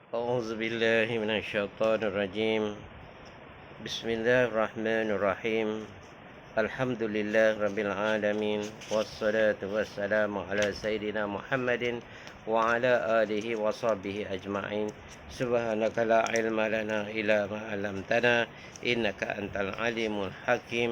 أعوذ بالله من الشيطان الرجيم. بسم الله الرحمن الرحيم. الحمد لله رب العالمين، والصلاة والسلام على سيدنا محمد وعلى آله وصحبه أجمعين. سبحانك لا علم لنا إلا ما علمتنا إنك أنت العليم الحكيم.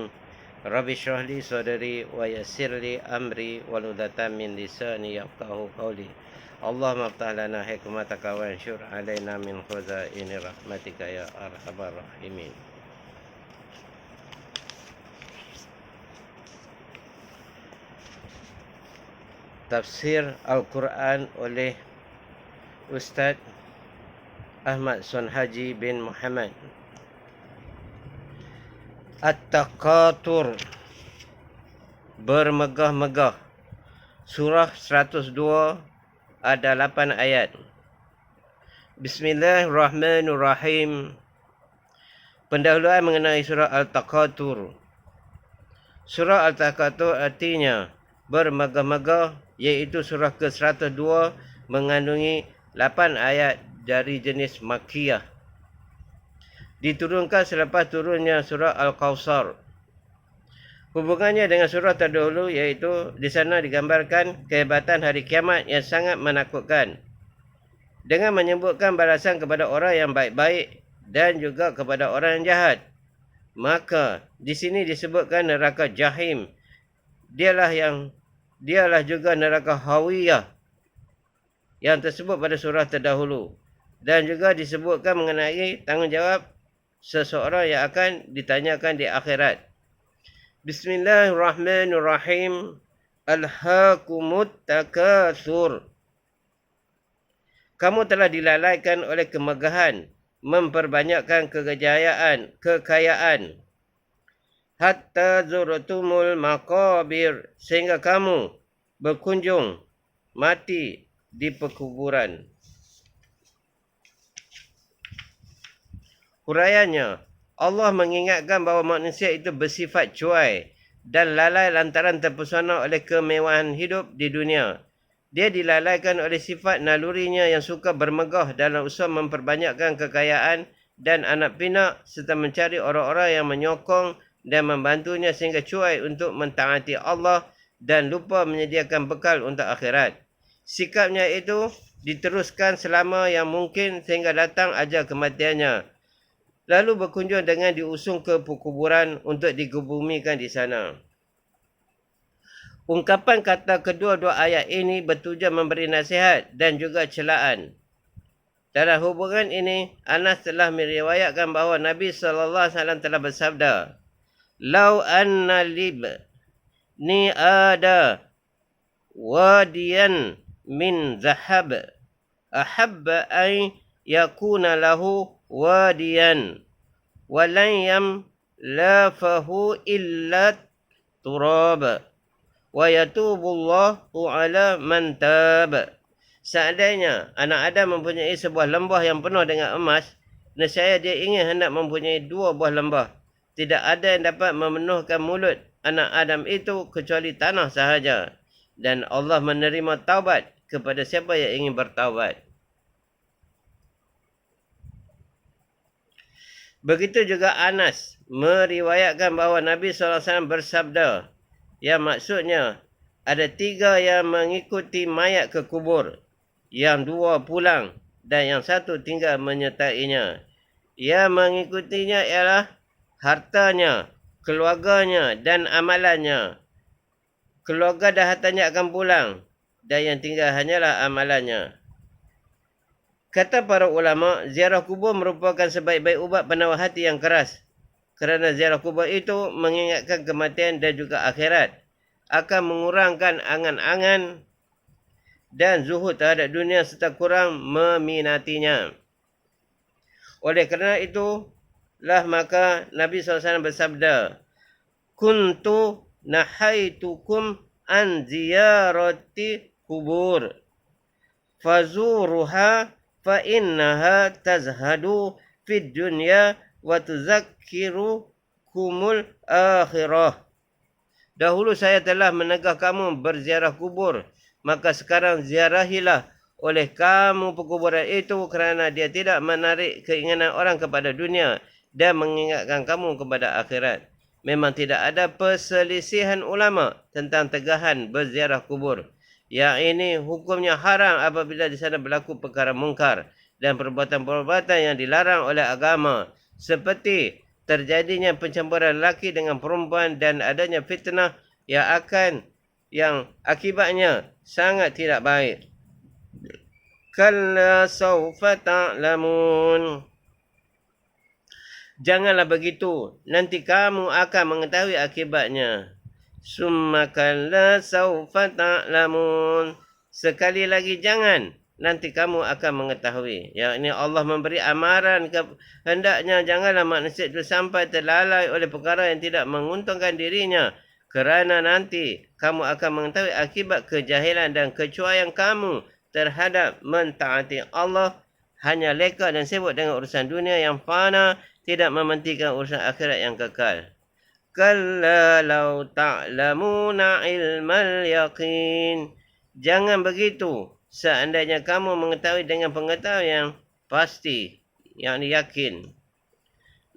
رب اشرح لي صدري ويسر لي أمري واحلل من لساني يفقهوا قولي. اللهم افتح لنا حكمتك وانشر علينا من خزائن رحمتك يا أرحم الراحمين. Tafsir Al-Quran oleh Ustaz Ahmad Sonhaji bin Muhammad. At-Taqatur, bermegah-megah. Surah 102 ada 8 ayat. Bismillahirrahmanirrahim. Pendahuluan mengenai surah Al-Taqatur. Surah Al-Taqatur artinya bermegah-megah, iaitu surah ke-102 mengandungi 8 ayat dari jenis Makkiyah. Diturunkan selepas turunnya surah Al-Kawthar. Hubungannya dengan surah terdahulu iaitu di sana digambarkan kehebatan hari kiamat yang sangat menakutkan dengan menyebutkan balasan kepada orang yang baik-baik dan juga kepada orang yang jahat. Maka di sini disebutkan neraka Jahim. Dialah juga neraka Hawiyah yang tersebut pada surah terdahulu, dan juga disebutkan mengenai tanggungjawab seseorang yang akan ditanyakan di akhirat. Bismillahirrahmanirrahim. Alhaakumut takatsur. Kamu telah dilalaikan oleh kemegahan, memperbanyakkan kekayaan. Hatta zurtumul maqabir, sehingga kamu berkunjung mati di perkuburan. Huraiannya, Allah mengingatkan bahawa manusia itu bersifat cuai dan lalai lantaran terpesona oleh kemewahan hidup di dunia. Dia dilalaikan oleh sifat nalurinya yang suka bermegah dalam usaha memperbanyakkan kekayaan dan anak pinak, serta mencari orang-orang yang menyokong dan membantunya sehingga cuai untuk mentaati Allah dan lupa menyediakan bekal untuk akhirat. Sikapnya itu diteruskan selama yang mungkin sehingga datang ajal kematiannya, lalu berkunjung dengan diusung ke perkuburan untuk dikebumikan di sana. Ungkapan kata kedua-dua ayat ini bertujuan memberi nasihat dan juga celaan. Dalam hubungan ini, Anas telah meriwayatkan bahawa Nabi SAW telah bersabda, "Lau anna libni ada wadiyan min zahab, ahabba an yakuna lahu wadiyan, walan yamlafahu illa turab. Wa yatubullahu ala man tab." Seandainya anak Adam mempunyai sebuah lembah yang penuh dengan emas, nescaya dia ingin hendak mempunyai 2 buah lembah. Tidak ada yang dapat memenuhkan mulut anak Adam itu kecuali tanah sahaja. Dan Allah menerima taubat kepada siapa yang ingin bertaubat. Begitu juga Anas meriwayatkan bahawa Nabi SAW bersabda, yang maksudnya ada 3 yang mengikuti mayat ke kubur, yang 2 pulang dan yang 1 tinggal menyertainya. Yang mengikutinya ialah hartanya, keluarganya dan amalannya. Keluarga dan hartanya akan pulang dan yang tinggal hanyalah amalannya. Kata para ulama, ziarah kubur merupakan sebaik-baik ubat penawar hati yang keras. Kerana ziarah kubur itu mengingatkan kematian dan juga akhirat, akan mengurangkan angan-angan dan zuhud terhadap dunia serta kurang meminatinya. Oleh kerana itulah maka Nabi SAW bersabda, "Kuntu nahaitukum an ziyarati kubur, fazuruha fa innaha tazhadu fid dunya wa tuzakkirukumul akhirah." Dahulu saya telah menegah kamu berziarah kubur, maka sekarang ziarahilah oleh kamu perkuburan itu kerana dia tidak menarik keinginan orang kepada dunia dan mengingatkan kamu kepada akhirat. Memang tidak ada perselisihan ulama tentang tegahan berziarah kubur. Yang ini hukumnya haram apabila di sana berlaku perkara mungkar dan perbuatan-perbuatan yang dilarang oleh agama, seperti terjadinya pencampuran lelaki dengan perempuan dan adanya fitnah yang akibatnya sangat tidak baik. Kalla sawfa ta'lamun. Janganlah begitu, nanti kamu akan mengetahui akibatnya. Summa kalla sawfa ta'lamun. Sekali lagi jangan, nanti kamu akan mengetahui. Yang ini Allah memberi amaran hendaknya janganlah manusia itu sampai terlalai oleh perkara yang tidak menguntungkan dirinya. Kerana nanti kamu akan mengetahui akibat kejahilan dan kecuaian kamu terhadap mentaati Allah, hanya leka dan sibuk dengan urusan dunia yang fana, tidak mementingkan urusan akhirat yang kekal. Kalla law ta'lamuna ilmal yaqin. Jangan begitu, seandainya kamu mengetahui dengan pengetahuan yang pasti, yang yakin.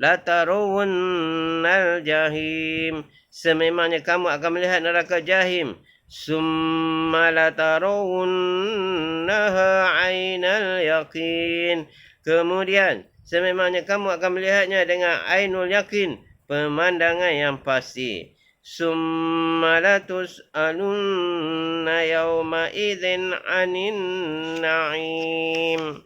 La tarawunnal jahim. Sememangnya kamu akan melihat neraka jahim. Summa la tarawunnaha ainal yaqin. Kemudian sememangnya kamu akan melihatnya dengan ainul yakin, pemandangan yang pasti. Summa la tus'alunna yawma idzin 'anin na'im.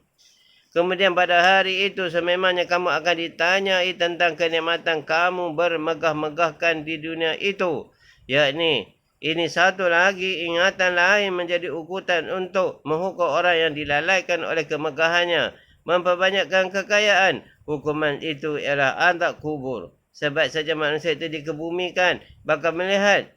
Kemudian pada hari itu sememangnya kamu akan ditanyai tentang kenikmatan kamu bermegah-megahkan di dunia itu. Yakni, ini satu lagi ingatan lain menjadi ukutan untuk menghukum orang yang dilalaikan oleh kemegahannya, memperbanyakkan kekayaan. Hukuman itu ialah azab kubur. Sebab saja manusia itu dikebumikan, bakal melihat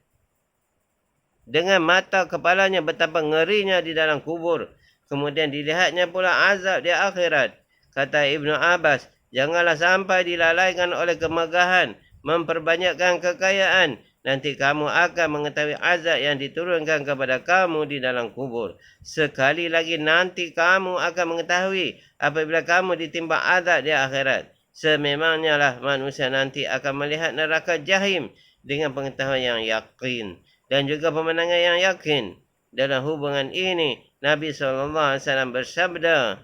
dengan mata kepalanya betapa ngerinya di dalam kubur. Kemudian dilihatnya pula azab di akhirat. Kata Ibnu Abbas, janganlah sampai dilalaikan oleh kemegahan, memperbanyakkan kekayaan. Nanti kamu akan mengetahui azab yang diturunkan kepada kamu di dalam kubur. Sekali lagi nanti kamu akan mengetahui apabila kamu ditimpa azab di akhirat. Sememangnya lah manusia nanti akan melihat neraka jahim dengan pengetahuan yang yakin dan juga pemenangan yang yakin. Dalam hubungan ini, Nabi SAW bersabda,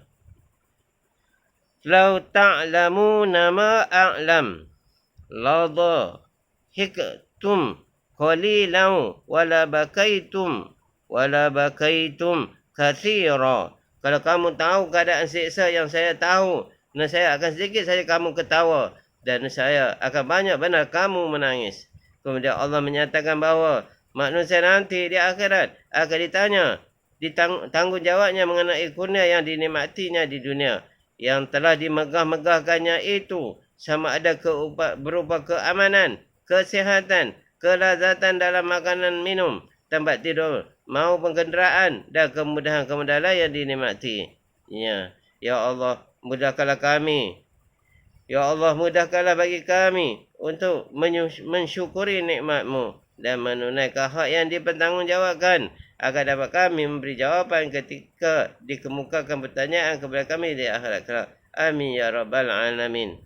"Lau ta'lamuna ma a'lam, la dhahiktum qalilan wala bakaitum katsira." Kalau kamu tahu keadaan siksa yang saya tahu, saya akan sedikit saja kamu ketawa dan saya akan banyak benar kamu menangis. Kemudian Allah menyatakan bahawa manusia nanti di akhirat akan ditanya, ditanggungjawabnya mengenai kurnia yang dinikmatinya di dunia, yang telah dimegah-megahkannya itu, sama ada berupa keamanan, kesihatan, kelazatan dalam makanan minum, tempat tidur, maupun kenderaan dan kemudahan-kemudahan lain yang dinikmati. Ya Allah, mudahkanlah kami. Ya Allah, mudahkanlah bagi kami untuk mensyukuri nikmat-Mu dan menunaikan hak yang dipertanggungjawabkan, agar dapat kami memberi jawapan ketika dikemukakan pertanyaan kepada kami di akhirat kelak. Amin ya rabbal alamin.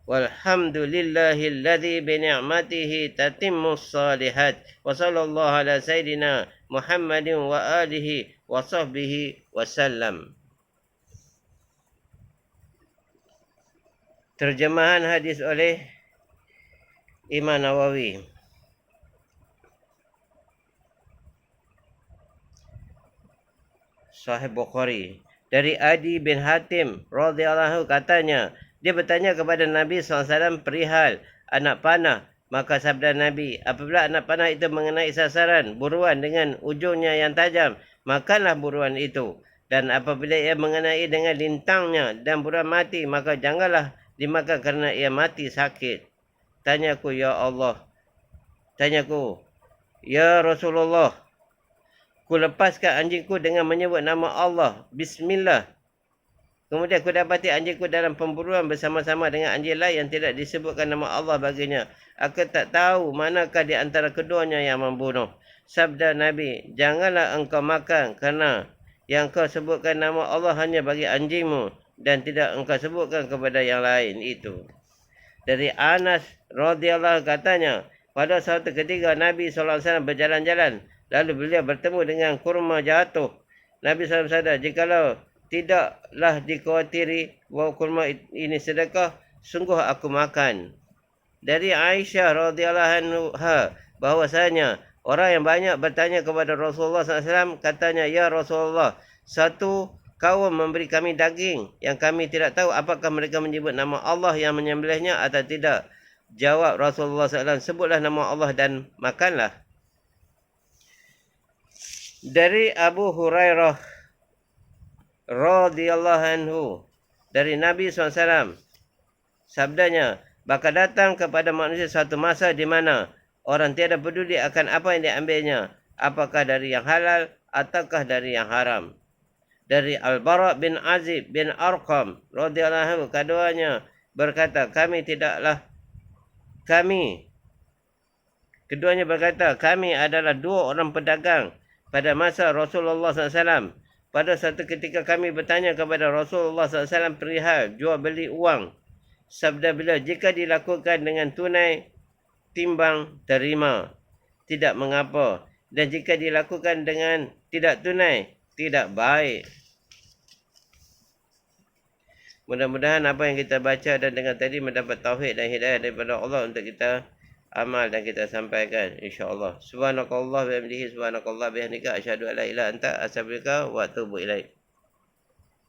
Walhamdulillahilladzi bi ni'matihi tatimmus shalihat. Wa sallallahu ala sayidina Muhammadin wa alihi wa sahbihi wasallam. Terjemahan hadis oleh Imam Nawawi. Sahih Bukhari. Dari Adi bin Hatim radhiyallahu katanya, dia bertanya kepada Nabi SAW perihal anak panah. Maka sabda Nabi, apabila anak panah itu mengenai sasaran buruan dengan ujungnya yang tajam, makanlah buruan itu. Dan apabila ia mengenai dengan lintangnya dan buruan mati, maka janganlah dimakan kerana ia mati sakit. Tanyaku, ya Allah. Tanyaku, ya Rasulullah, ku lepaskan anjingku dengan menyebut nama Allah. Bismillah. Kemudian aku dapati anjingku dalam pemburuan bersama-sama dengan anjing lain yang tidak disebutkan nama Allah baginya. Aku tak tahu manakah di antara keduanya yang membunuh. Sabda Nabi, janganlah engkau makan kerana yang kau sebutkan nama Allah hanya bagi anjingmu dan tidak engkau sebutkan kepada yang lain itu. Dari Anas radhiyallahu katanya, pada suatu ketika Nabi SAW berjalan-jalan, lalu beliau bertemu dengan kurma jatuh. Nabi SAW bersabda, jikalau tidaklah dikhawatiri bahawa kurma ini sedekah, sungguh aku makan. Dari Aisyah radhiyallahu anha bahwasanya orang yang banyak bertanya kepada Rasulullah SAW, katanya, ya Rasulullah, satu kaum memberi kami daging yang kami tidak tahu apakah mereka menyebut nama Allah yang menyembelihnya atau tidak. Jawab Rasulullah SAW, sebutlah nama Allah dan makanlah. Dari Abu Hurairah radhiyallahu anhu, dari Nabi SAW, sabdanya, bakal datang kepada manusia satu masa di mana orang tiada peduli akan apa yang diambilnya, apakah dari yang halal ataukah dari yang haram. Dari Al-Bara' bin Azib bin Arqam radhiyallahu anhu, keduanya berkata, kami adalah dua orang pedagang pada masa Rasulullah SAW. Pada satu ketika kami bertanya kepada Rasulullah SAW perihal jual beli uang. Sabda beliau, jika dilakukan dengan tunai, timbang terima, tidak mengapa. Dan jika dilakukan dengan tidak tunai, tidak baik. Mudah-mudahan apa yang kita baca dan dengar tadi mendapat tauhid dan hidayah daripada Allah untuk kita amal dan kita sampaikan, insya-Allah. Subhanakallah wa bihamdihi, subhanakallah bihamdika, asyhadu an la ilaha illa anta, astaghfiruka wa atubu ilaik.